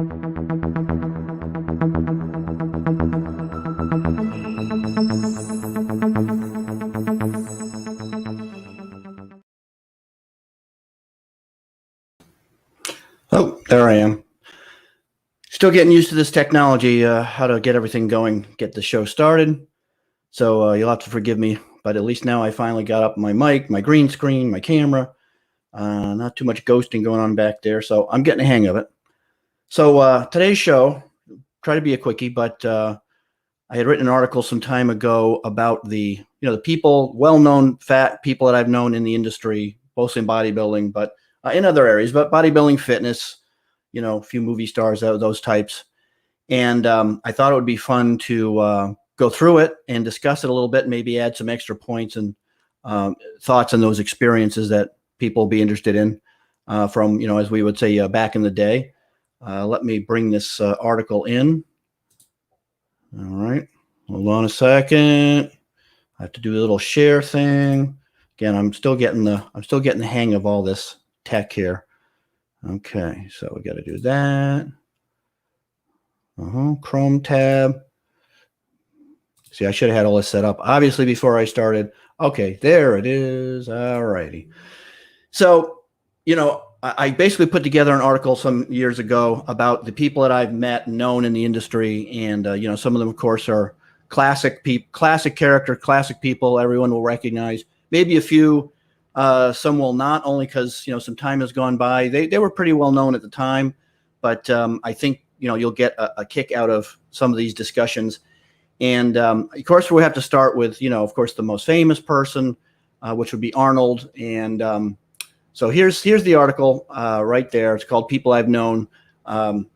Oh, there I am. Still getting used to this technology, how to get everything going, get the show started. So you'll have to forgive me, but at least now I finally got up my mic, my green screen, my camera. Not too much ghosting going on back there, so I'm getting a hang of it. So today's show, try to be a quickie, but I had written an article some time ago about the people, well-known fat people that I've known in the industry, mostly in bodybuilding, but in other areas, but bodybuilding, fitness, a few movie stars, those types. And I thought it would be fun to go through it and discuss it a little bit, maybe add some extra points and thoughts on those experiences that people will be interested in from, as we would say, back in the day. Let me bring this article in. All right. Hold on a second. I have to do a little share thing. Again, I'm still getting the hang of all this tech here. Okay, so we got to do that. Chrome tab. See, I should have had all this set up, obviously, before I started. Okay, there it is. All righty. So, I basically put together an article some years ago about the people that I've met, known in the industry, and some of them, of course, are classic character, classic people. Everyone will recognize. Maybe a few, some will not, only because some time has gone by. They were pretty well known at the time, but I think you'll get a kick out of some of these discussions. And of course, we have to start with of course, the most famous person, which would be Arnold. And so here's the article right there. It's called "People I've Known,"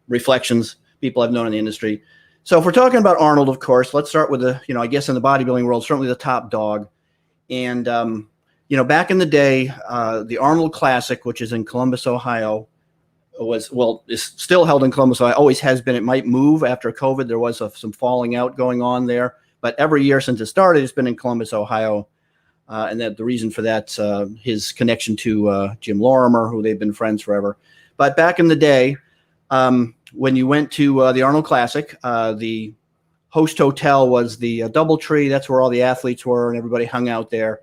Reflections, People I've Known in the Industry. So if we're talking about Arnold, of course, let's start with I guess in the bodybuilding world, certainly the top dog. And back in the day, the Arnold Classic, which is in Columbus, Ohio, is still held in Columbus. Ohio. Always has been. It might move after COVID. There was some falling out going on there, but every year since it started, it's been in Columbus, Ohio. And that the reason for that's his connection to Jim Lorimer, who they've been friends forever. But back in the day, when you went to the Arnold Classic, the host hotel was the DoubleTree. That's where all the athletes were, and everybody hung out there.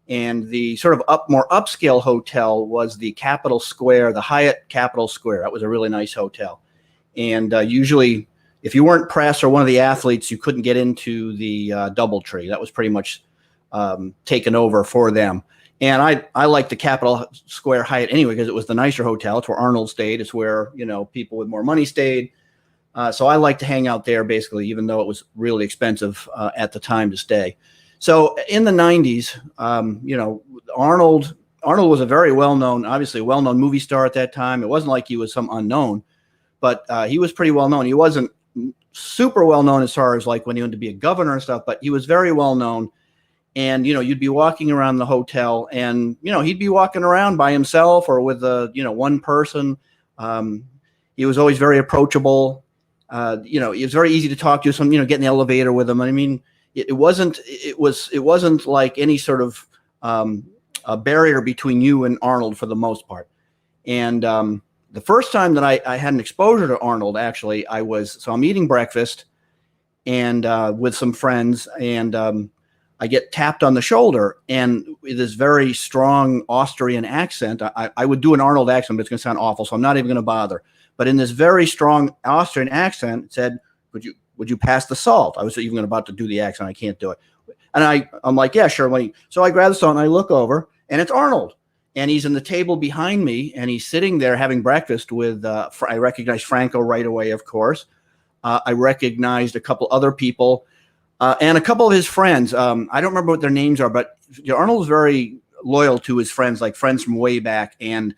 And the sort of more upscale hotel was the Capitol Square, the Hyatt Capitol Square. That was a really nice hotel. And usually, if you weren't press or one of the athletes, you couldn't get into the DoubleTree. That was pretty much taken over for them. And I like the Capitol Square Hyatt anyway because it was the nicer hotel. It's where Arnold stayed. It's where people with more money stayed. So I like to hang out there basically, even though it was really expensive at the time to stay. So in the 90s, Arnold was a very obviously well-known movie star at that time. It wasn't like he was some unknown, but he was pretty well-known. He wasn't super well-known as far as like when he wanted to be a governor and stuff, but he was very well-known. And, you'd be walking around the hotel and, he'd be walking around by himself or with, one person. He was always very approachable. He was very easy to talk to. Get in the elevator with him. I mean, it wasn't like any sort of a barrier between you and Arnold for the most part. And the first time that I had an exposure to Arnold, actually, I'm eating breakfast and with some friends, and I get tapped on the shoulder, and with this very strong Austrian accent, I would do an Arnold accent, but it's going to sound awful, so I'm not even going to bother. But in this very strong Austrian accent, it said, would you pass the salt? I was even about to do the accent. I can't do it. And I'm like, yeah, sure. So I grab the salt and I look over, and it's Arnold. And he's in the table behind me, and he's sitting there having breakfast with, I recognized Franco right away, of course. I recognized a couple other people and a couple of his friends. I don't remember what their names are, but Arnold was very loyal to his friends, like friends from way back. And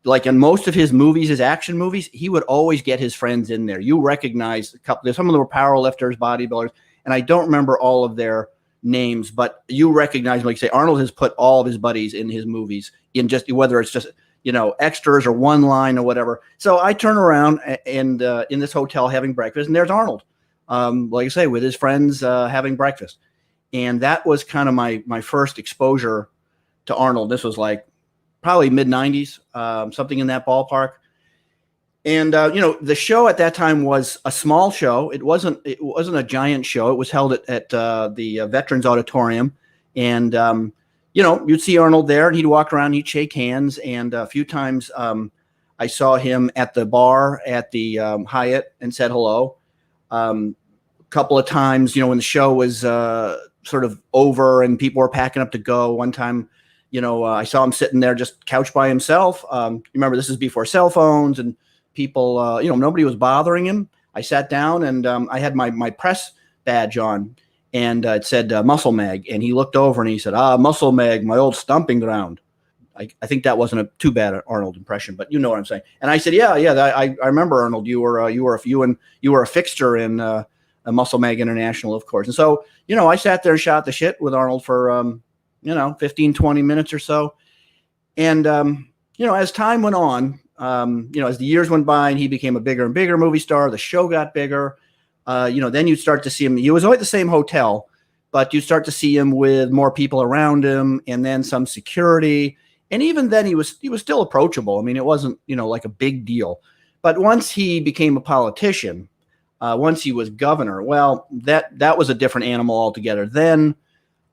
like in most of his movies, his action movies, he would always get his friends in there. You recognize a couple. Some of them were power lifters, bodybuilders, and I don't remember all of their names, but you recognize, like say, Arnold has put all of his buddies in his movies, in just whether it's just extras or one line or whatever. So I turn around and in this hotel having breakfast, and there's Arnold, like I say, with his friends having breakfast, and that was kind of my first exposure to Arnold. This was like probably mid-90s, something in that ballpark. And the show at that time was a small show. It wasn't a giant show. It was held at the Veterans Auditorium, and you'd see Arnold there, and he'd walk around, he'd shake hands, and a few times I saw him at the bar at the Hyatt and said hello. A couple of times, when the show was sort of over and people were packing up to go. One time, I saw him sitting there just couch by himself. Remember, this is before cell phones and people, nobody was bothering him. I sat down and I had my press badge on, and it said Muscle Mag. And he looked over and he said, Muscle Mag, my old stomping ground. I think that wasn't a too bad Arnold impression, but you know what I'm saying. And I said, yeah, I remember Arnold. You were a fixture in a Muscle Mag International, of course. And so, I sat there and shot the shit with Arnold for 15, 20 minutes or so. And as time went on, as the years went by and he became a bigger and bigger movie star, the show got bigger. Then you'd start to see him. He was always the same hotel, but you start to see him with more people around him, and then some security. And even then, he was still approachable. I mean, it wasn't like a big deal. But once he became a politician, once he was governor, well, that was a different animal altogether. Then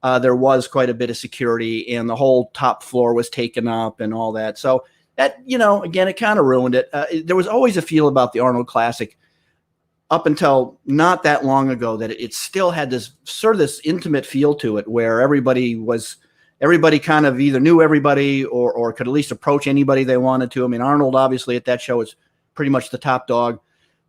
there was quite a bit of security, and the whole top floor was taken up and all that. So that, again, it kind of ruined it. There was always a feel about the Arnold Classic up until not that long ago that it still had this sort of this intimate feel to it, where everybody kind of either knew everybody or could at least approach anybody they wanted to. I mean, Arnold, obviously, at that show was pretty much the top dog.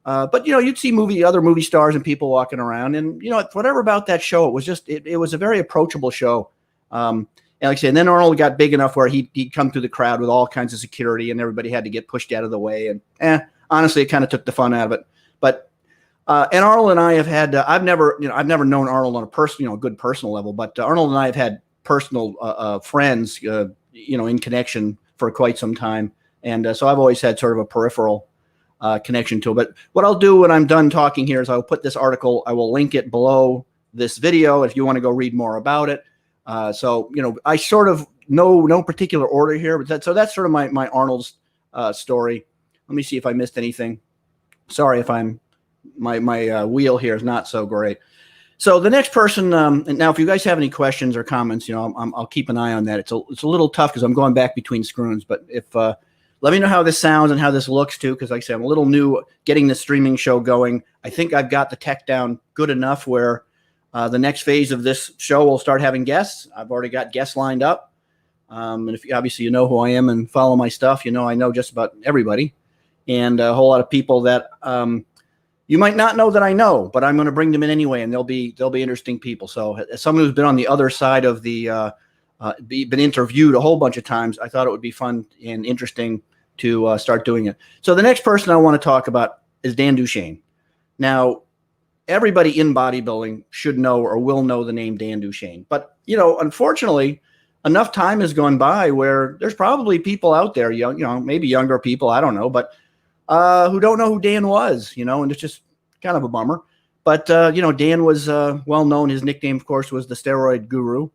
But, you'd see other movie stars and people walking around. And, whatever about that show, it was just it was a very approachable show. And like I said, and then Arnold got big enough where he'd come through the crowd with all kinds of security, and everybody had to get pushed out of the way. And honestly, it kind of took the fun out of it. But and Arnold and I have had I've never known Arnold on a personal, good personal level, but Arnold and I have had personal friends, in connection for quite some time. And so I've always had sort of a peripheral connection to it. But what I'll do when I'm done talking here is I'll put this article, I will link it below this video if you want to go read more about it. So, I sort of no particular order here, but that's sort of my Arnold's story. Let me see if I missed anything. Sorry if my wheel here is not so great. So the next person, and now if you guys have any questions or comments, I'll keep an eye on that. It's a little tough because I'm going back between screens, but if let me know how this sounds and how this looks too, because like I said, I'm a little new getting the streaming show going. I think I've got the tech down good enough where the next phase of this show will start having guests. I've already got guests lined up, and if obviously you know who I am and follow my stuff, I know just about everybody, and a whole lot of people that you might not know that I know, but I'm going to bring them in anyway, and they'll be interesting people. So as someone who's been on the other side of the been interviewed a whole bunch of times, I thought it would be fun and interesting to start doing it. So the next person I want to talk about is Dan Duchaine. Now, everybody in bodybuilding should know or will know the name Dan Duchaine. But, unfortunately, enough time has gone by where there's probably people out there, young, maybe younger people, I don't know, but who don't know who Dan was, and it's just kind of a bummer. But, Dan was well known. His nickname, of course, was the Steroid Guru.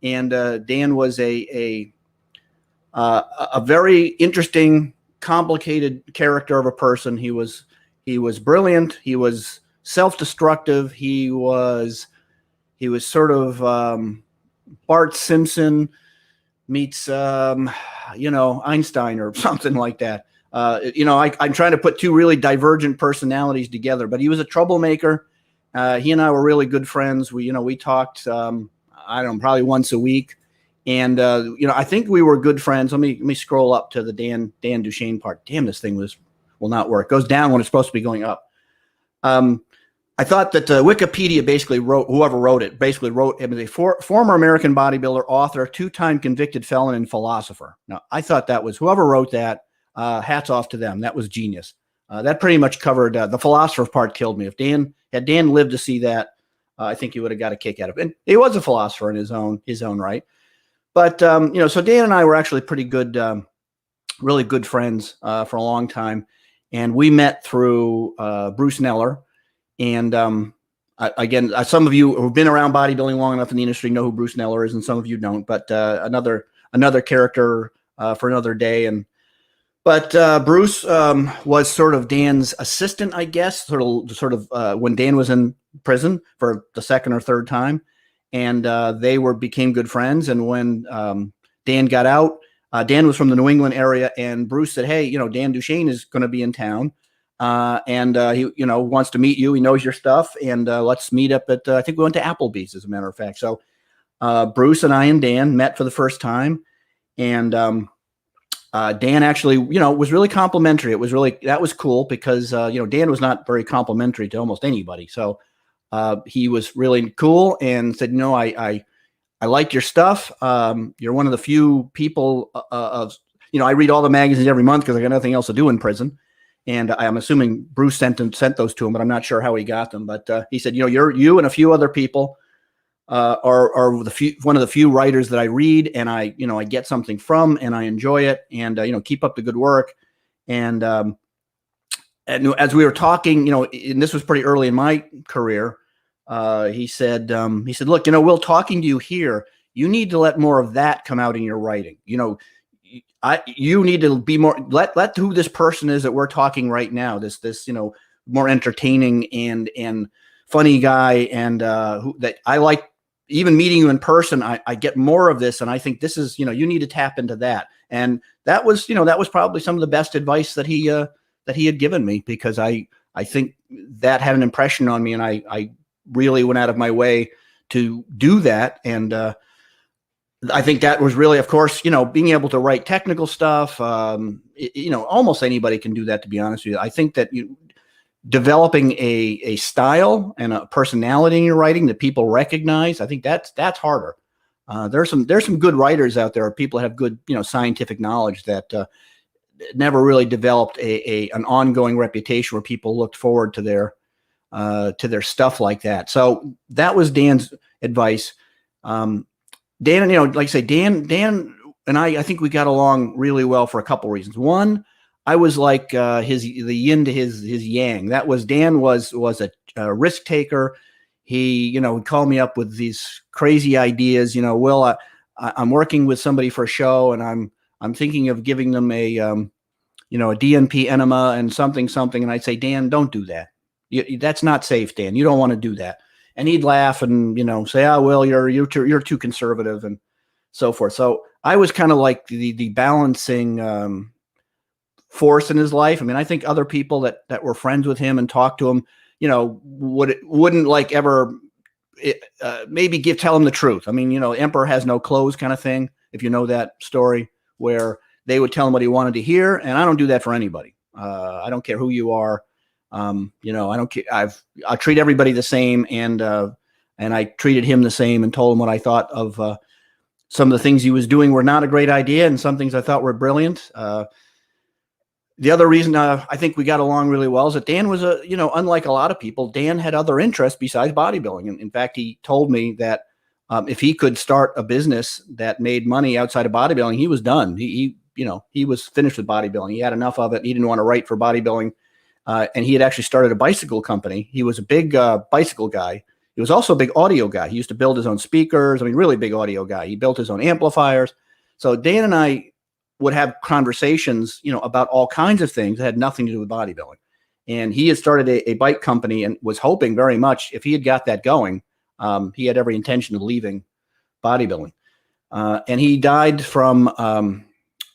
And Dan was a very interesting, complicated character of a person. He was brilliant. He was self-destructive. He was sort of Bart Simpson meets Einstein or something like that. I'm trying to put two really divergent personalities together, but he was a troublemaker. He and I were really good friends. We talked, I don't know, probably once a week. And, I think we were good friends. Let me scroll up to the Dan Duchaine part. Damn, this thing will not work. It goes down when it's supposed to be going up. I thought that Wikipedia whoever wrote it him as a former American bodybuilder, author, two-time convicted felon, and philosopher. Now, I thought that was whoever wrote that. Hats off to them. That was genius. That pretty much covered the philosopher part. Killed me. If Dan lived to see that, I think he would have got a kick out of it. And he was a philosopher in his own right. But so Dan and I were actually pretty good, really good friends for a long time, and we met through Bruce Neller. And again, some of you who've been around bodybuilding long enough in the industry know who Bruce Neller is, and some of you don't. But another character for another day. And But Bruce was sort of Dan's assistant, I guess, when Dan was in prison for the second or third time, and they became good friends. And when Dan got out, Dan was from the New England area, and Bruce said, "Hey, Dan Duchesne is going to be in town, and he, wants to meet you. He knows your stuff, and let's meet up at. I think we went to Applebee's, as a matter of fact. So Bruce and I and Dan met for the first time, and Dan actually, was really complimentary. That was cool because, Dan was not very complimentary to almost anybody. So he was really cool and said, I liked your stuff. You're one of the few people I read all the magazines every month because I got nothing else to do in prison. And I'm assuming Bruce sent those to him, but I'm not sure how he got them. But he said, you and a few other people are one of the few writers that I read, and I get something from, and I enjoy it, and keep up the good work. And as we were talking, and this was pretty early in my career, he said, look, Will, talking to you here, you need to let more of that come out in your writing. You need to be more, let who this person is that we're talking right now, this more entertaining and funny guy, and that I like. Even meeting you in person, I get more of this, and I think this is, you need to tap into that. And that was probably some of the best advice that he had given me, because I think that had an impression on me, and I really went out of my way to do that. And I think that was really, of course, being able to write technical stuff. Almost anybody can do that, to be honest with you. I think that developing a style and a personality in your writing that people recognize, I think that's harder. There's some good writers out there, people that have good, scientific knowledge that never really developed an ongoing reputation where people looked forward to their stuff like that. So that was Dan's advice. Dan, like I say, Dan and I think we got along really well for a couple reasons. One, I was like the yin to his yang. Dan was a risk taker. He, would call me up with these crazy ideas. Will, I'm working with somebody for a show, and I'm thinking of giving them a DNP enema and something, and I'd say, Dan, don't do that. That's not safe, Dan. You don't want to do that. And he'd laugh and say, oh, Will, you're too conservative, and so forth. So I was kind of like the balancing force in his life. I mean, I think other people that were friends with him and talked to him, wouldn't like ever maybe tell him the truth. I mean, emperor has no clothes kind of thing, if you know that story, where they would tell him what he wanted to hear. And I don't do that for anybody. I don't care who you are. I don't care. I treat everybody the same. And I treated him the same and told him what I thought of some of the things he was doing were not a great idea, and some things I thought were brilliant. The other reason I think we got along really well is that Dan was unlike a lot of people, Dan had other interests besides bodybuilding. And in fact, he told me that if he could start a business that made money outside of bodybuilding, he was done. He was finished with bodybuilding. He had enough of it. He didn't want to write for bodybuilding. And he had actually started a bicycle company. He was a big bicycle guy. He was also a big audio guy. He used to build his own speakers. I mean, really big audio guy. He built his own amplifiers. So Dan and I would have conversations, about all kinds of things that had nothing to do with bodybuilding. And he had started a bike company and was hoping very much, if he had got that going, he had every intention of leaving bodybuilding. And he died from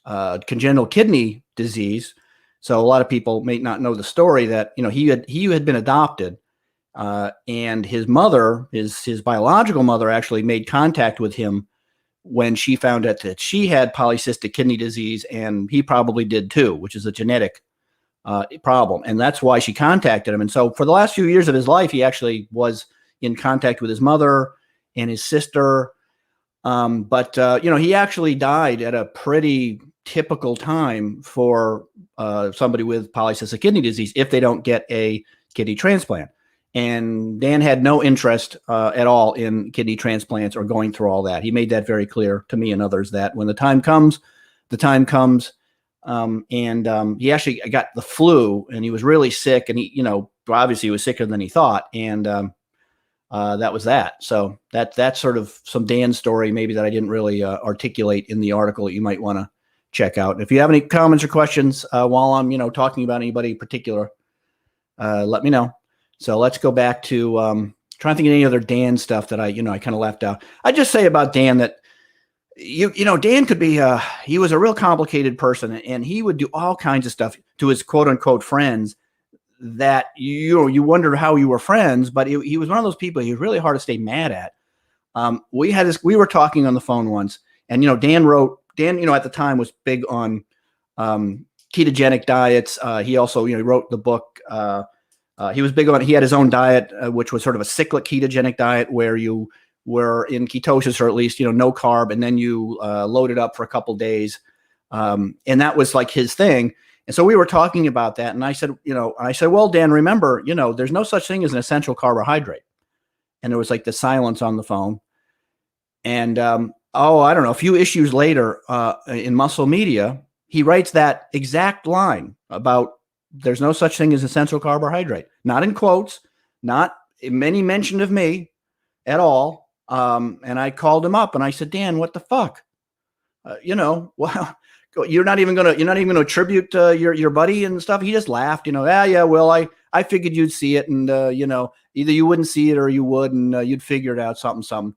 congenital kidney disease. So a lot of people may not know the story that, he had been adopted, and his mother, his biological mother, actually made contact with him when she found out that she had polycystic kidney disease, and he probably did too, which is a genetic problem. And that's why she contacted him. And so for the last few years of his life, he actually was in contact with his mother and his sister. But he actually died at a pretty typical time for somebody with polycystic kidney disease if they don't get a kidney transplant. And Dan had no interest at all in kidney transplants or going through all that. He made that very clear to me and others that when the time comes, the time comes. He actually got the flu, and he was really sick, and he, obviously he was sicker than he thought. And that was that. So that's sort of some Dan story maybe that I didn't really articulate in the article that you might want to check out. If you have any comments or questions while I'm, talking about anybody in particular, let me know. So let's go back to trying to think of any other Dan stuff that I kind of left out. I just say about Dan that Dan could be he was a real complicated person, and he would do all kinds of stuff to his quote unquote friends that you wonder how you were friends, but he was one of those people he was really hard to stay mad at. We were talking on the phone once, and Dan at the time was big on ketogenic diets. He also he wrote the book. He was big on, he had his own diet, which was sort of a cyclic ketogenic diet where you were in ketosis, or at least, no carb, and then you load it up for a couple days. And that was like his thing. And so we were talking about that. And I said, well, Dan, remember, there's no such thing as an essential carbohydrate. And there was like the silence on the phone. And, I don't know, a few issues later in Muscle Media, he writes that exact line about there's no such thing as essential carbohydrate, not in quotes, not many mention of me at all. And I called him up and I said, Dan, what the fuck? Well, you're not even gonna attribute your buddy and stuff. He just laughed, yeah, well, I figured you'd see it, and either you wouldn't see it or you would, and you'd figure it out, something.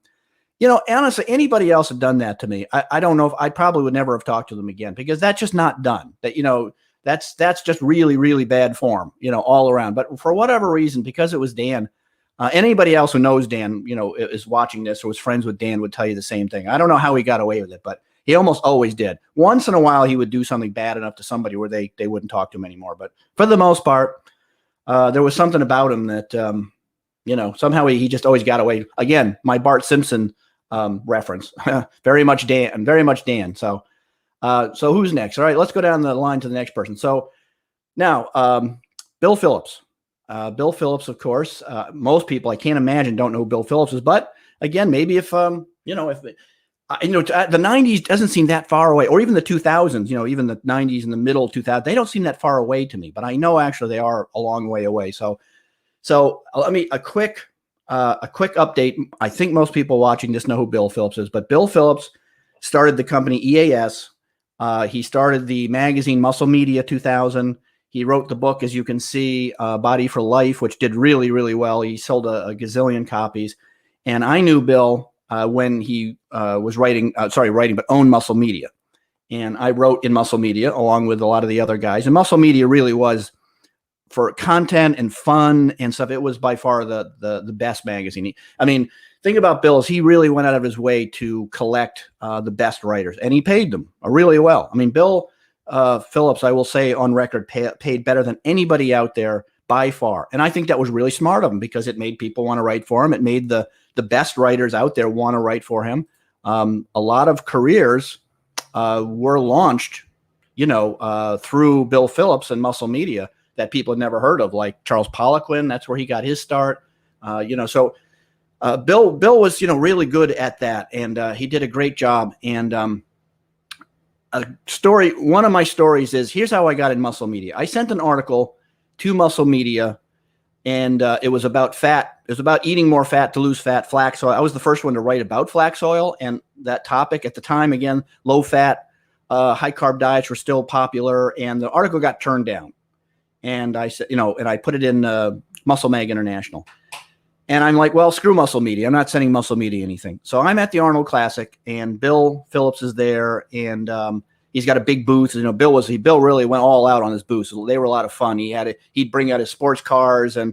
Honestly, anybody else had done that to me, I don't know if I probably would never have talked to them again, because that's just not done. That's just really, really bad form, all around. But for whatever reason, because it was Dan, anybody else who knows Dan, is watching this or was friends with Dan would tell you the same thing. I don't know how he got away with it, but he almost always did. Once in a while, he would do something bad enough to somebody where they wouldn't talk to him anymore. But for the most part, there was something about him that, somehow he just always got away. Again, my Bart Simpson reference, very much Dan. So who's next? All right, let's go down the line to the next person. So now, Bill Phillips. Bill Phillips, of course, most people I can't imagine don't know who Bill Phillips is. But again, maybe if the 90s doesn't seem that far away, or even the 2000s, even the 90s and the middle 2000s, they don't seem that far away to me. But I know actually they are a long way away. So let me a quick update. I think most people watching this know who Bill Phillips is, but Bill Phillips started the company EAS. He started the magazine Muscle Media 2000. He wrote the book, as you can see, Body for Life, which did really, really well. He sold a gazillion copies. And I knew Bill when he was owned Muscle Media. And I wrote in Muscle Media along with a lot of the other guys. And Muscle Media really was, for content and fun and stuff, it was by far the best magazine. Think about Bill, he really went out of his way to collect the best writers, and he paid them really well. Bill Phillips, I will say on record, paid better than anybody out there by far. And I think that was really smart of him, because it made people want to write for him. It made the best writers out there want to write for him. A lot of careers were launched, through Bill Phillips and Muscle Media that people had never heard of, like Charles Poliquin. That's where he got his start. So Bill was, really good at that, and he did a great job. And one of my stories is, here's how I got in Muscle Media. I sent an article to Muscle Media, and it was about fat. It was about eating more fat to lose fat, flax oil. I was the first one to write about flax oil, and that topic at the time, again, low fat, high carb diets were still popular, and the article got turned down. And I said, and I put it in Muscle Mag International. And I'm like, well, screw Muscle Media. I'm not sending Muscle Media anything. So I'm at the Arnold Classic, and Bill Phillips is there, and he's got a big booth. Bill really went all out on his booth. So they were a lot of fun. He'd bring out his sports cars and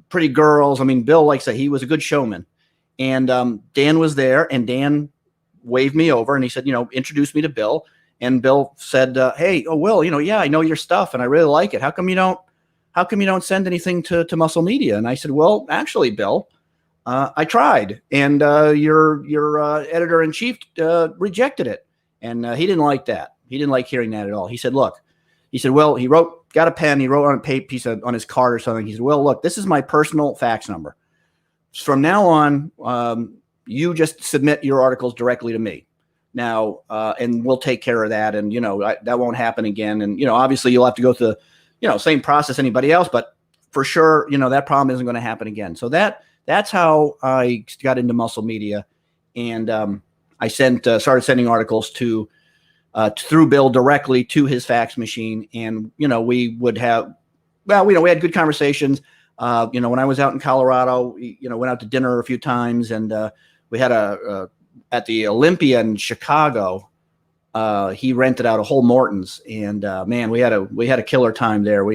pretty girls. Bill, like I said, he was a good showman. And Dan was there, and Dan waved me over, and he said, introduce me to Bill. And Bill said, hey, Will, yeah, I know your stuff, and I really like it. How come you don't send anything to Muscle Media? And I said, well, actually, Bill, I tried, and your editor-in-chief rejected it. And he didn't like that. He didn't like hearing that at all. He said, look, well, got a pen, he wrote on a piece on his card or something. He said, well, look, this is my personal fax number. From now on, you just submit your articles directly to me. Now, and we'll take care of that. And, that won't happen again. And, obviously you'll have to go through the, same process anybody else, but for sure, that problem isn't going to happen again. So that's how I got into Muscle Media. And I started sending articles to through Bill directly to his fax machine. And, we would have, we had good conversations. When I was out in Colorado, went out to dinner a few times, and we had at the Olympia in Chicago, he rented out a whole Morton's, and man, we had a killer time there.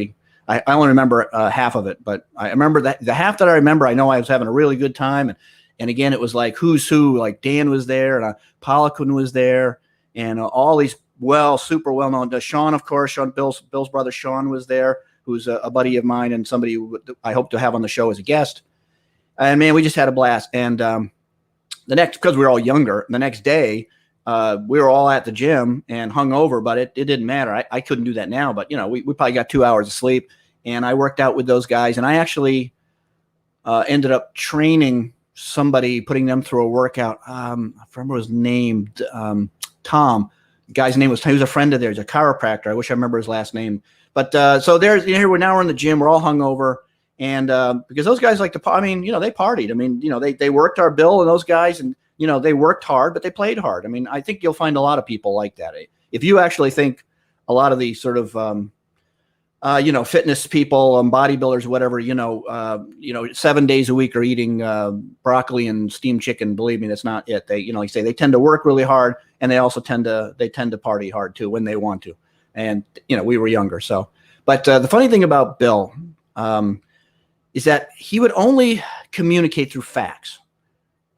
I only remember half of it, but I remember that the half that I remember, I know I was having a really good time. And again, it was like who's who, like Dan was there, and Poliquin was there, and all these super well known. Sean, of course, Bill's brother Sean was there, who's a buddy of mine and somebody I hope to have on the show as a guest. And man, we just had a blast. And because we were all younger, the next day we were all at the gym and hung over, but it didn't matter. I couldn't do that now, but we probably got 2 hours of sleep, and I worked out with those guys, and I actually ended up training somebody, putting them through a workout. I remember his name, Tom. The guy's name he was a friend of theirs, a chiropractor. I wish I remember his last name. But so there's here we're in the gym. We're all hungover, and because those guys like to, they partied. They worked our bill, and those guys, and they worked hard, but they played hard. I think you'll find a lot of people like that. If you actually think a lot of the sort of fitness people, bodybuilders, whatever, 7 days a week are eating broccoli and steamed chicken. Believe me, that's not it. They, like I say, they tend to work really hard, and they also tend to party hard too when they want to. And, we were younger. So, but the funny thing about Bill is that he would only communicate through fax.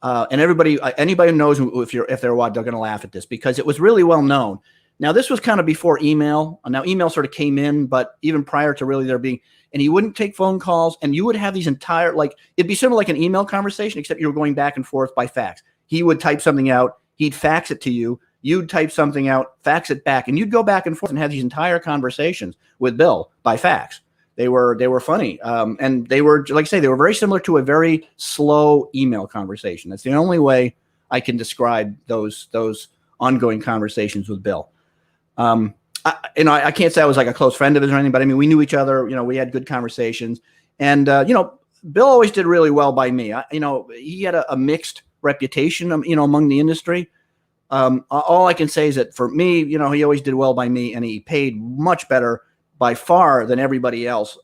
And anybody who knows if they're what, they're going to laugh at this, because it was really well known. Now, this was kind of before email. Now, email sort of came in, but even prior to really there being, and he wouldn't take phone calls, and you would have these entire, it'd be similar like an email conversation, except you were going back and forth by fax. He would type something out, he'd fax it to you, you'd type something out, fax it back, and you'd go back and forth and have these entire conversations with Bill by fax. They were funny. And they were, like I say, they were very similar to a very slow email conversation. That's the only way I can describe those ongoing conversations with Bill. I can't say I was like a close friend of his or anything, but we knew each other. We had good conversations, and Bill always did really well by me. He had a mixed reputation, among the industry. All I can say is that for me, he always did well by me, and he paid much better by far than everybody else,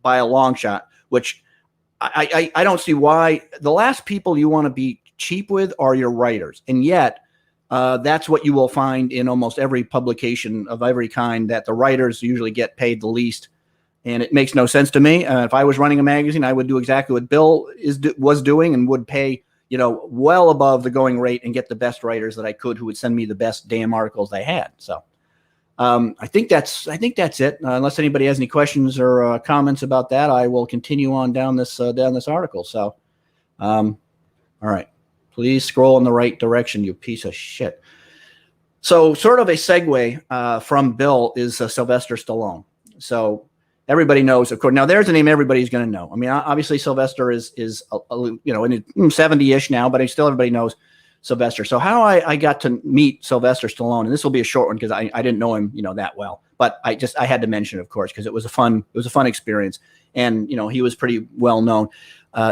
by a long shot, which I don't see why. The last people you want to be cheap with are your writers. And yet that's what you will find in almost every publication of every kind, that the writers usually get paid the least. And it makes no sense to me. If I was running a magazine, I would do exactly what Bill was doing, and would pay, well above the going rate, and get the best writers that I could, who would send me the best damn articles they had. So I think that's it. Unless anybody has any questions or comments about that, I will continue on down this article. So, all right, please scroll in the right direction, you piece of shit. So, sort of a segue from Bill is Sylvester Stallone. So everybody knows, of course. Now, there's a name everybody's going to know. Obviously, Sylvester is in his 70-ish now, but still everybody knows Sylvester. So how I got to meet Sylvester Stallone, and this will be a short one because I didn't know him, that well, but I had to mention it, of course, because it was a fun experience, and he was pretty well known.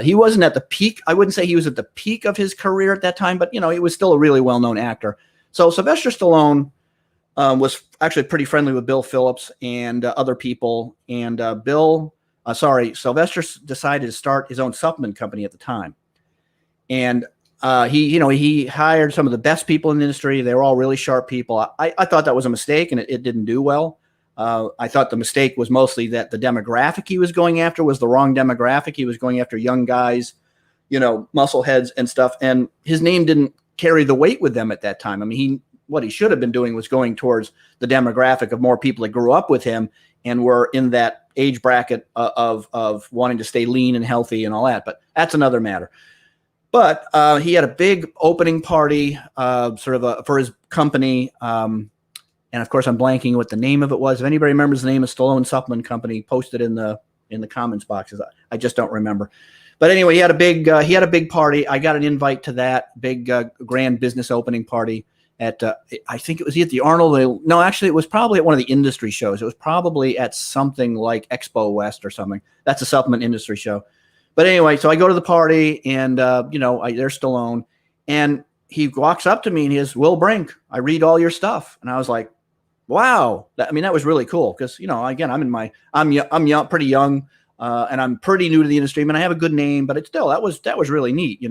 He wasn't at the peak. I wouldn't say he was at the peak of his career at that time, but he was still a really well known actor. So Sylvester Stallone was actually pretty friendly with Bill Phillips and other people, and Sylvester decided to start his own supplement company at the time, and he hired some of the best people in the industry. They were all really sharp people. I thought that was a mistake, and it didn't do well. I thought the mistake was mostly that the demographic he was going after was the wrong demographic. He was going after young guys, muscle heads and stuff. And his name didn't carry the weight with them at that time. What he should have been doing was going towards the demographic of more people that grew up with him and were in that age bracket of wanting to stay lean and healthy and all that. But that's another matter. But he had a big opening party for his company. And of course, I'm blanking what the name of it was. If anybody remembers the name of Stallone Supplement Company, post it in the comments boxes. I just don't remember. But anyway, he had a big party. I got an invite to that big grand business opening party at I think it was at the Arnold. No, actually, it was probably at one of the industry shows. It was probably at something like Expo West or something. That's a supplement industry show. But anyway, so I go to the party, and there's Stallone, and he walks up to me and he says, Will Brink, I read all your stuff. And I was like, wow. I mean, that was really cool. Cause again, I'm young, pretty young, and I'm pretty new to the industry. I mean, I have a good name, but it's still, that was really neat,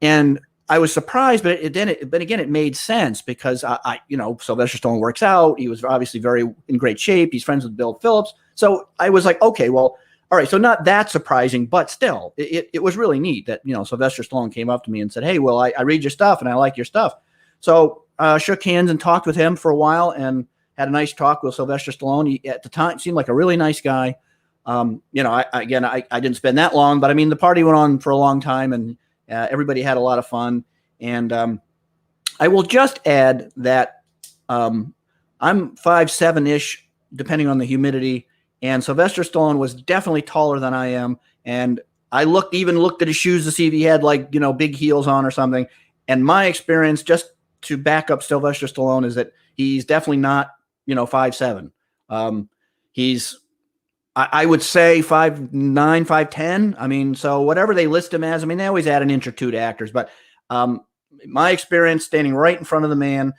and I was surprised, but again, it made sense because I Sylvester Stallone works out. He was obviously in great shape. He's friends with Bill Phillips. So I was like, okay, well, all right. So not that surprising, but still it was really neat that, Sylvester Stallone came up to me and said, hey, well, I read your stuff and I like your stuff. So shook hands and talked with him for a while and had a nice talk with Sylvester Stallone. He, at the time, seemed like a really nice guy. I didn't spend that long, but I mean, the party went on for a long time and everybody had a lot of fun. And I will just add that I'm 5'7"-ish, depending on the humidity. And Sylvester Stallone was definitely taller than I am. And I looked at his shoes to see if he had big heels on or something. And my experience, just to back up Sylvester Stallone, is that he's definitely not, 5'7". He's, I would say 5'9", 5'10". I mean, so whatever they list him as, I mean, they always add an inch or two to actors, but my experience standing right in front of the man,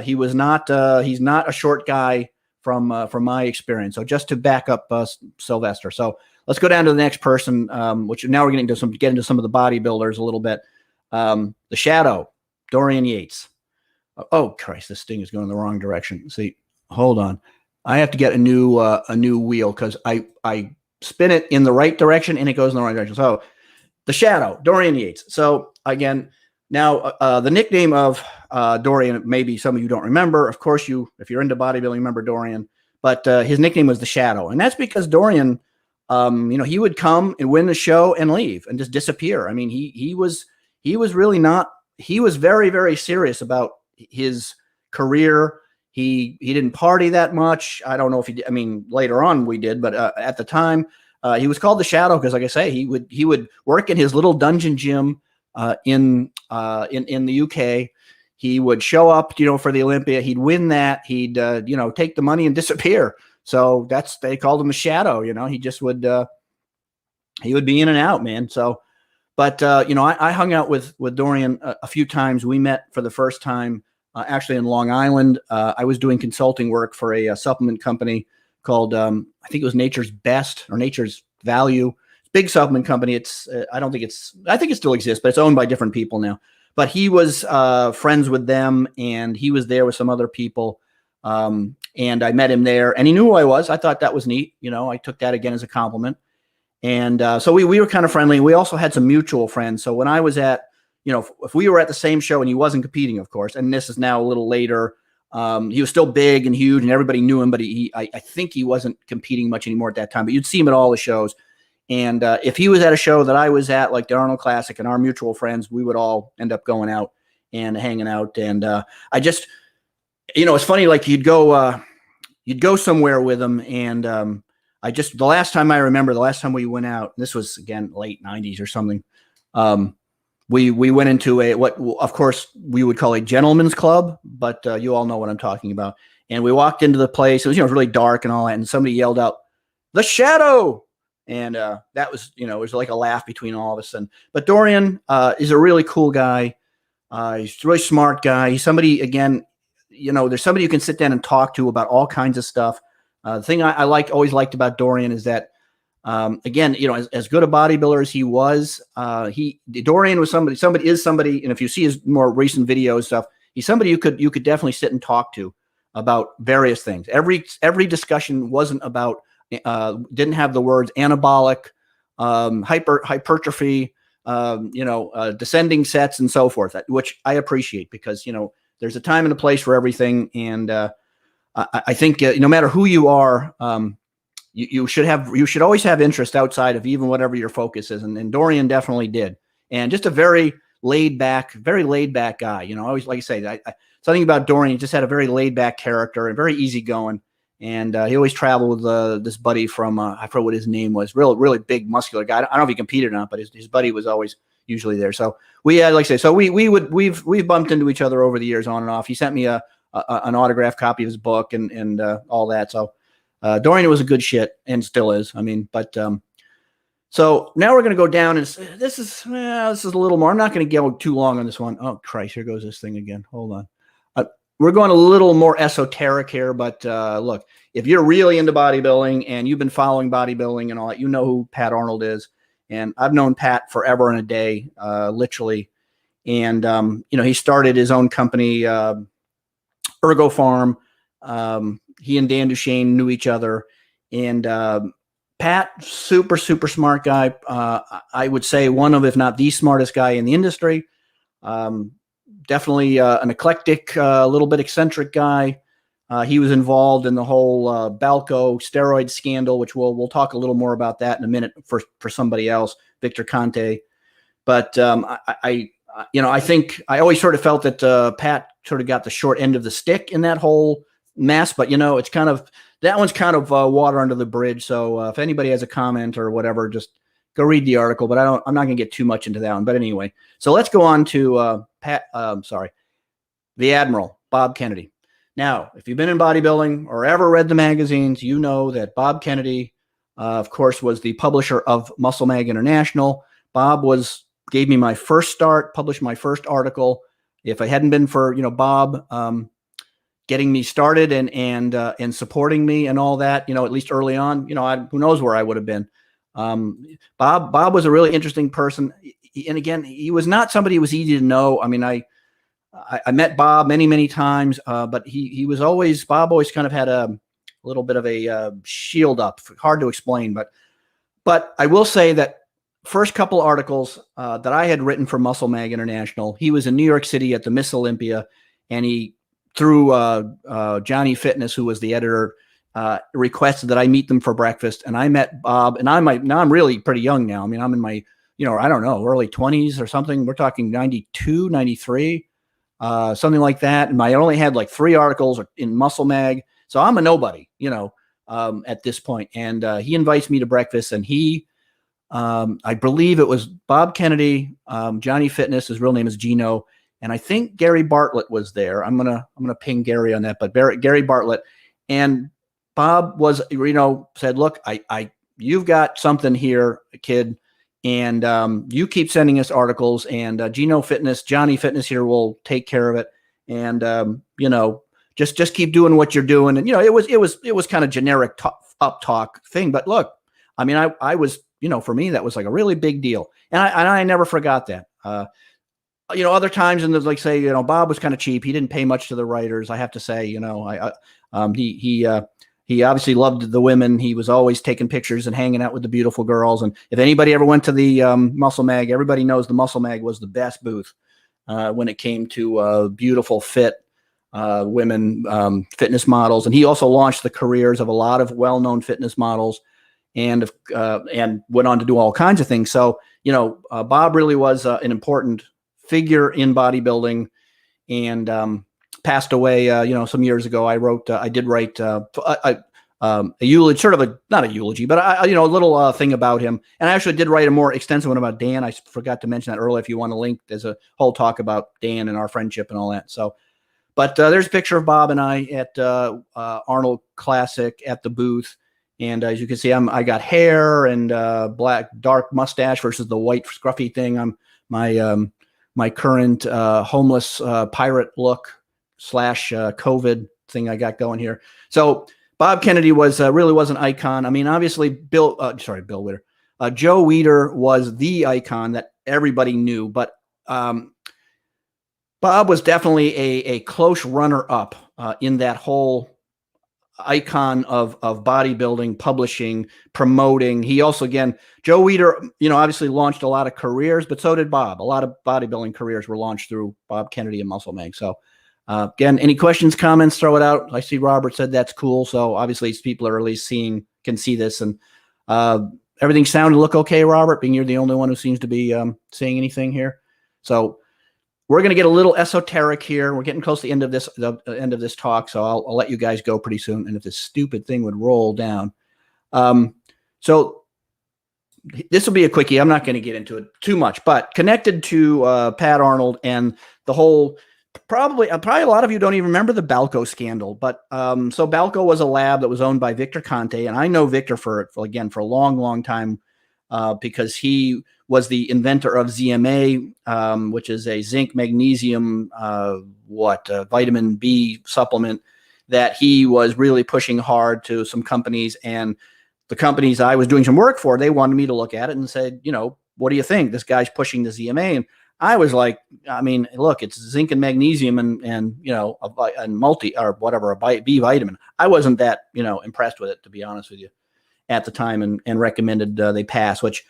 he's not a short guy from my experience. So just to back up Sylvester. So let's go down to the next person, which now we're getting to get into some of the bodybuilders a little bit. The Shadow, Dorian Yates. Oh Christ, this thing is going in the wrong direction. See, hold on. I have to get a new wheel because I spin it in the right direction and it goes in the wrong direction. So the Shadow, Dorian Yates. So again, now the nickname of Dorian, maybe some of you don't remember. Of course, if you're into bodybuilding, remember Dorian. But his nickname was the Shadow, and that's because Dorian, he would come and win the show and leave and just disappear. I mean, he was really not. He was very, very serious about his career. He didn't party that much. I don't know if later on we did, but at the time he was called the Shadow because, like I say, he would work in his little dungeon gym in the UK. He would show up, for the Olympia. He'd win that. He'd take the money and disappear. So they called him the Shadow. He just would he would be in and out, man. So, but I hung out with Dorian a few times. We met for the first time. Actually in Long Island. I was doing consulting work for a supplement company called, I think it was Nature's Best or Nature's Value. Big supplement company. I think it still exists, but it's owned by different people now. But he was friends with them and he was there with some other people. And I met him there and he knew who I was. I thought that was neat. I took that again as a compliment. And so we were kind of friendly. We also had some mutual friends. So when I was at, if we were at the same show and he wasn't competing, of course, and this is now a little later, he was still big and huge and everybody knew him, but I think he wasn't competing much anymore at that time, but you'd see him at all the shows. And if he was at a show that I was at, like the Arnold Classic and our mutual friends, we would all end up going out and hanging out. And I just, it's funny, like you'd go somewhere with him. And the last time we went out, this was again, late 90s or something. We went into what of course we would call a gentleman's club, but you all know what I'm talking about. And we walked into the place. It was, really dark and all that. And somebody yelled out, "The Shadow." And that was, it was like a laugh between all of us. But Dorian is a really cool guy. He's a really smart guy. He's somebody, again, there's somebody you can sit down and talk to about all kinds of stuff. The thing I always liked about Dorian is that, again, as good a bodybuilder as he was, Dorian was somebody, and if you see his more recent videos stuff, he's somebody you could definitely sit and talk to about various things. Every discussion wasn't about, didn't have the words anabolic, hypertrophy, descending sets and so forth, which I appreciate because, there's a time and a place for everything. And I think no matter who you are, you should always have interest outside of even whatever your focus is. And Dorian definitely did. And just a very laid back guy, always, like I say, something about Dorian, he just had a very laid back character and very easygoing. And he always traveled with this buddy from, I forget what his name was, really big, muscular guy. I don't know if he competed or not, but his buddy was always usually there. So we had, like I say, so we've bumped into each other over the years on and off. He sent me an autographed copy of his book and all that. So Dorian was a good shit and still is. I mean, but So now we're going to go down, and this is a little more. I'm not going to go too long on this one. Oh, Christ, here goes this thing again. Hold on. We're going a little more esoteric here, but look, if you're really into bodybuilding and you've been following bodybuilding and all that, you know who Pat Arnold is. And I've known Pat forever and a day, literally. And, he started his own company, Ergo Farm. He and Dan Duchesne knew each other. And Pat, super, super smart guy. I would say one of, if not the smartest guy in the industry. Definitely an eclectic, a little bit eccentric guy. He was involved in the whole Balco steroid scandal, which we'll talk a little more about that in a minute for somebody else, Victor Conte. But I think I always sort of felt that Pat sort of got the short end of the stick in that whole mess. But it's kind of, that one's kind of water under the bridge. So if anybody has a comment or whatever, just go read the article. But I'm not going to get too much into that one. But anyway, so let's go on to the Admiral, Bob Kennedy. Now, if you've been in bodybuilding or ever read the magazines, you know that Bob Kennedy, of course, was the publisher of Muscle Mag International. Bob gave me my first start, published my first article. If it hadn't been for Bob getting me started and supporting me and all that, at least early on, who knows where I would have been. Bob was a really interesting person, and again, he was not somebody who was easy to know. I mean, I met Bob many, many times, but Bob always kind of had a little bit of a shield up, hard to explain. But I will say that first couple articles that I had written for Muscle Mag International, he was in New York City at the Miss Olympia, and he, through Johnny Fitness, who was the editor, requested that I meet them for breakfast. And I met Bob, and now I'm really pretty young now. I mean, I'm in my, I don't know, early 20s or something. We're talking 92, 93. Something like that. And I only had like 3 articles in Muscle Mag. So I'm a nobody, at this point. And he invites me to breakfast, and I believe it was Bob Kennedy, Johnny Fitness, his real name is Gino. And I think Gary Bartlett was there. I'm going to ping Gary on that, but Gary Bartlett. And Bob said, look, you've got something here, kid. And you keep sending us articles, and Johnny Fitness here will take care of it. And just keep doing what you're doing. And it was kind of generic up talk thing. But look, I mean, I was, for me, that was like a really big deal, and I never forgot that. Other times, and there's like say, Bob was kind of cheap. He didn't pay much to the writers, I have to say. He obviously loved the women. He was always taking pictures and hanging out with the beautiful girls. And if anybody ever went to the Muscle Mag, everybody knows the Muscle Mag was the best booth when it came to beautiful, fit women, fitness models. And he also launched the careers of a lot of well-known fitness models, and went on to do all kinds of things. So, Bob really was an important figure in bodybuilding, and passed away, some years ago. I did write a eulogy, sort of not a eulogy, but a little thing about him. And I actually did write a more extensive one about Dan. I forgot to mention that earlier. If you want to link, there's a whole talk about Dan and our friendship and all that. So, but there's a picture of Bob and I at Arnold Classic at the booth. And as you can see, I got hair and black, dark mustache versus the white scruffy thing. I'm my current homeless pirate look / COVID thing I got going here. So Bob Kennedy really was an icon. I mean, obviously Bill Witter, Joe Weider was the icon that everybody knew, but Bob was definitely a close runner up in that whole icon of bodybuilding, publishing, promoting. He also, again, Joe Weider, obviously launched a lot of careers, but so did Bob. A lot of bodybuilding careers were launched through Bob Kennedy and Muscle Mag. So again, any questions, comments, throw it out. I see Robert said that's cool. So obviously these people are at least can see this, and everything sounded look okay, Robert, being you're the only one who seems to be saying anything here. So we're going to get a little esoteric here. We're getting close to the end of this talk, so I'll let you guys go pretty soon. And if this stupid thing would roll down. So this will be a quickie. I'm not going to get into it too much, but connected to Pat Arnold and the whole, probably a lot of you don't even remember the Balco scandal, but so Balco was a lab that was owned by Victor Conte, and I know Victor for a long, long time. because he was the inventor of ZMA, which is a zinc magnesium vitamin B supplement that he was really pushing hard to some companies. And the companies I was doing some work for, they wanted me to look at it and said, what do you think? This guy's pushing the ZMA. And I was like, I mean, look, it's zinc and magnesium and a B vitamin. I wasn't that, impressed with it, to be honest with you, at the time, and recommended they pass, Victor,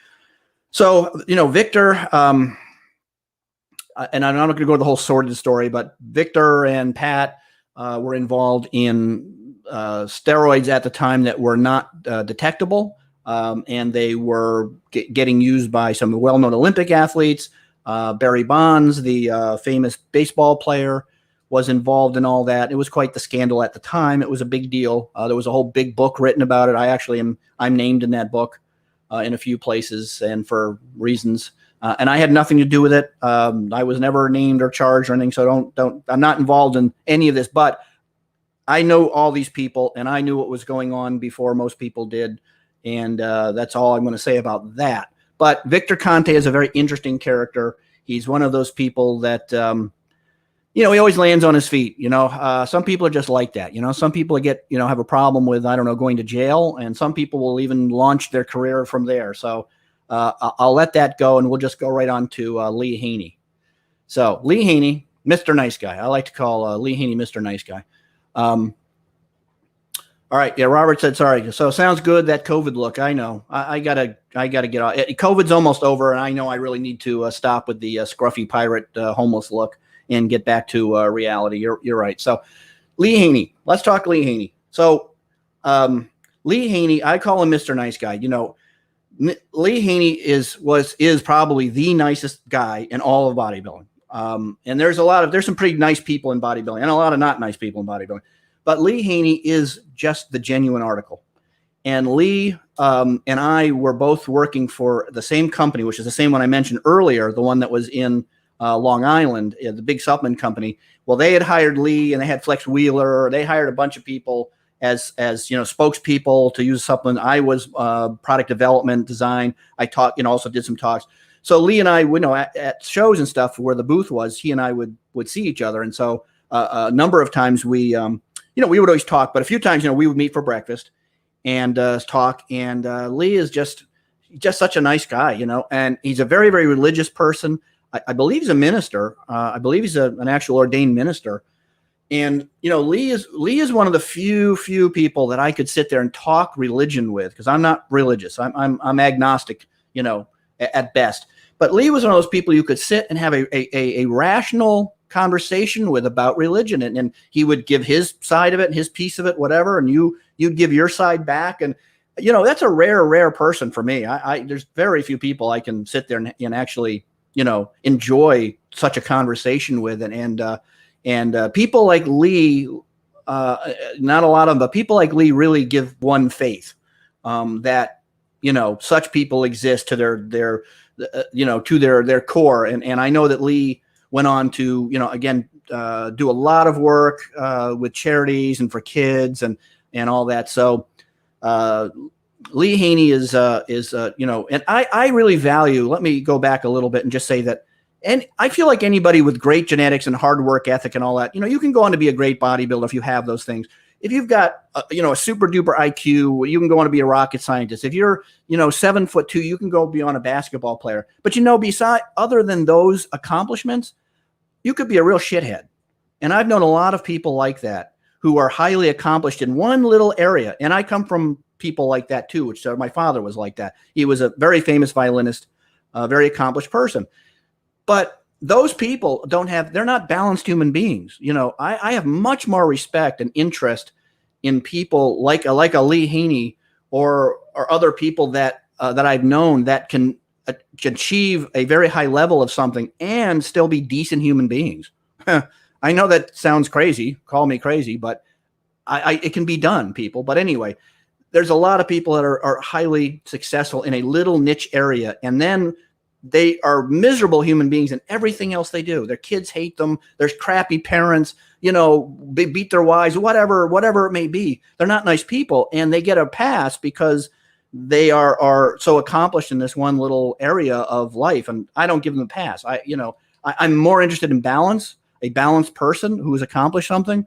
and I'm not going to go to the whole sordid story, but Victor and Pat were involved in steroids at the time that were not detectable, and they were getting used by some well-known Olympic athletes. Barry Bonds, the famous baseball player, was involved in all that. It was quite the scandal at the time. It was a big deal. There was a whole big book written about it. I'm named in that book in a few places and for reasons. And I had nothing to do with it. I was never named or charged or anything. So I'm not involved in any of this, but I know all these people and I knew what was going on before most people did. And that's all I'm going to say about that. But Victor Conte is a very interesting character. He's one of those people that, he always lands on his feet. Some people are just like that. Some people have a problem with, going to jail, and some people will even launch their career from there. So I'll let that go, and we'll just go right on to Lee Haney. So Lee Haney, Mr. Nice Guy. I like to call Lee Haney Mr. Nice Guy. All right. Yeah. Robert said, sorry. So sounds good. That COVID look. I know. I gotta get off. COVID's almost over. And I know I really need to stop with the scruffy pirate homeless look and get back to reality. You're right. So Lee Haney, let's talk Lee Haney. So Lee Haney, I call him Mr. Nice Guy. Lee Haney is probably the nicest guy in all of bodybuilding. And there's some pretty nice people in bodybuilding and a lot of not nice people in bodybuilding. But Lee Haney is just the genuine article. And Lee and I were both working for the same company, which is the same one I mentioned earlier, the one that was in Long Island, the big supplement company. Well, they had hired Lee and they had Flex Wheeler. They hired a bunch of people as spokespeople to use supplement. I was product development, design. I taught, also did some talks. So Lee and I, at shows and stuff where the booth was, he and I would see each other. And so a number of times we would always talk, but a few times, we would meet for breakfast and talk. And Lee is just such a nice guy, and he's a very, very religious person. I believe he's a minister. I believe he's an actual ordained minister. And, Lee is one of the few people that I could sit there and talk religion with, because I'm not religious. I'm agnostic, at best. But Lee was one of those people you could sit and have a rational conversation with about religion, and he would give his side of it and his piece of it, whatever, and you'd give your side back. And that's a rare person for me. There's very few people I can sit there and actually enjoy such a conversation with, and people like Lee, not a lot of them, but people like Lee really give one faith that such people exist to their core, and I know that Lee went on to, do a lot of work with charities and for kids and all that. So Lee Haney is and I really value, let me go back a little bit and just say that, and I feel like anybody with great genetics and hard work ethic and all that, you can go on to be a great bodybuilder if you have those things. If you've got, a super duper IQ, you can go on to be a rocket scientist. If you're, 7'2", you can go be on a basketball player. But, beside, other than those accomplishments, you could be a real shithead. And I've known a lot of people like that who are highly accomplished in one little area. And I come from people like that too, which my father was like that. He was a very famous violinist, a very accomplished person. But those people they're not balanced human beings. I have much more respect and interest in people like a Lee Haney or other people that I've known that can achieve a very high level of something and still be decent human beings. I know that sounds crazy. Call me crazy, but it can be done, people. But anyway, there's a lot of people that are highly successful in a little niche area, and then they are miserable human beings in everything else they do. Their kids hate them. There's crappy parents, they beat their wives, whatever it may be. They're not nice people, and they get a pass because, they are so accomplished in this one little area of life, and I don't give them a pass. I'm more interested in balance, a balanced person who has accomplished something.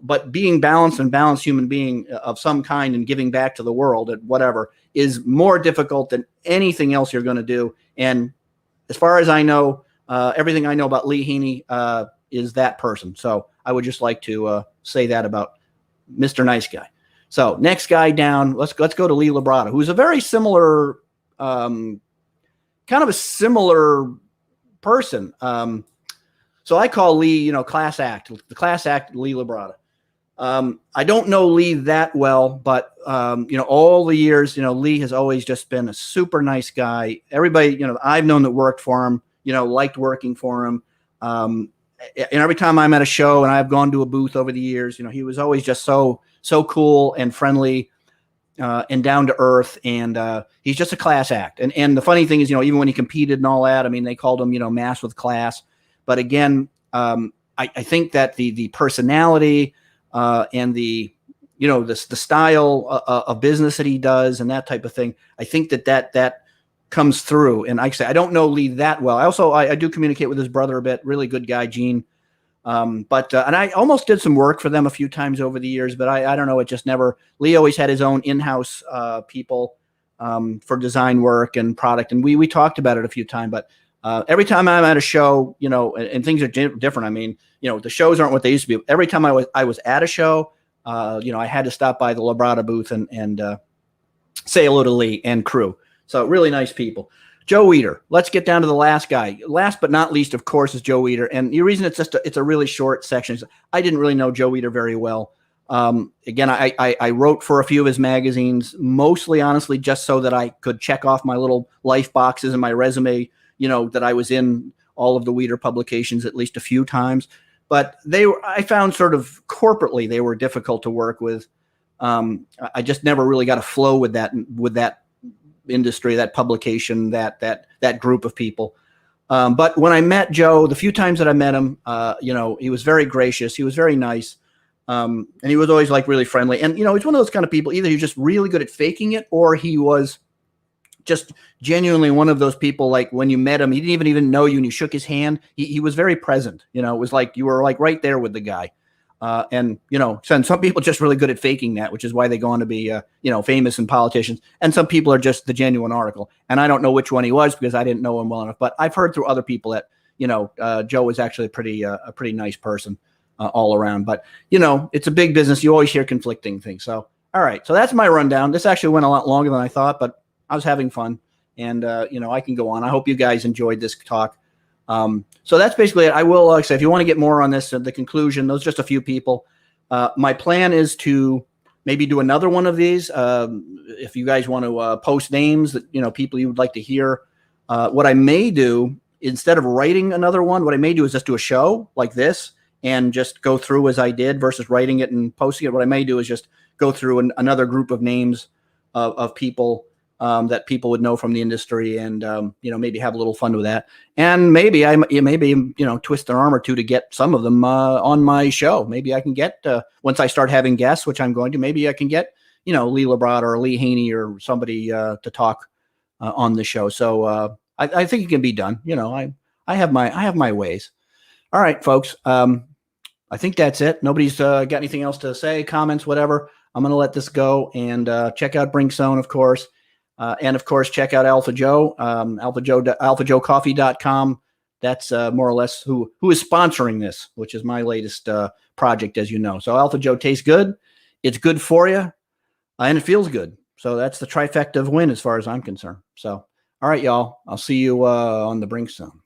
But being balanced and balanced human being of some kind and giving back to the world at whatever is more difficult than anything else you're going to do. And as far as I know, everything I know about Lee Heaney is that person. So I would just like to say that about Mr. Nice Guy. So next guy down, let's go to Lee Labrada, who's a very similar, kind of a similar person. So I call Lee, class act, the class act Lee Labrada. I don't know Lee that well, but, all the years, Lee has always just been a super nice guy. Everybody, I've known that worked for him, liked working for him. And every time I'm at a show and I've gone to a booth over the years, he was always just so cool and friendly, and down to earth. And, he's just a class act. And the funny thing is, even when he competed and all that, I mean, they called him, mass with class. But again, I think that the personality, and the style of business that he does and that type of thing, I think that comes through. And like I say, I don't know Lee that well. I do communicate with his brother a bit. Really good guy, Gene. And I almost did some work for them a few times over the years, but I don't know. It just never. Lee always had his own in-house people for design work and product, and we talked about it a few times. But every time I'm at a show, and things are different. I mean, the shows aren't what they used to be. Every time I was at a show, I had to stop by the Labrada booth and say hello to Lee and crew. So really nice people. Joe Weider. Let's get down to the last guy. Last but not least, of course, is Joe Weider. And the reason it's a really short section is I didn't really know Joe Weider very well. Again, I wrote for a few of his magazines, mostly, honestly, just so that I could check off my little life boxes in my resume, that I was in all of the Weider publications at least a few times. But I found sort of corporately, they were difficult to work with. I just never really got a flow with that industry, that publication, that group of people. But when I met Joe, the few times that I met him, he was very gracious. He was very nice. And he was always like really friendly. And, he's one of those kind of people, either he's just really good at faking it, or he was just genuinely one of those people, like when you met him, he didn't even know you and you shook his hand. He was very present. It was like you were like right there with the guy. And some people are just really good at faking that, which is why they go on to be, famous and politicians. And some people are just the genuine article. And I don't know which one he was because I didn't know him well enough. But I've heard through other people that, Joe was actually a pretty nice person all around. But, it's a big business. You always hear conflicting things. So, all right. So that's my rundown. This actually went a lot longer than I thought, but I was having fun. And, I can go on. I hope you guys enjoyed this talk. So that's basically it. I will say, if you want to get more on this, the conclusion, those are just a few people. My plan is to maybe do another one of these. If you guys want to post names that, people you would like to hear, what I may do, instead of writing another one, what I may do is just do a show like this and just go through as I did versus writing it and posting it. What I may do is just go through another group of names of people that people would know from the industry, and maybe have a little fun with that, and maybe twist their arm or two to get some of them on my show. Maybe I can get once I start having guests, which I'm going to. Maybe I can get Lee Labrada or Lee Heaney or somebody to talk on the show. So I think it can be done. I have my ways. All right, folks. I think that's it. Nobody's got anything else to say, comments, whatever. I'm going to let this go and check out Brinkzone, of course. And of course, check out Alpha Joe, alphajoecoffee.com. That's more or less who is sponsoring this, which is my latest project, as you know. So Alpha Joe tastes good. It's good for you, and it feels good. So that's the trifecta of win as far as I'm concerned. So, all right, y'all. I'll see you on the Brinkzone.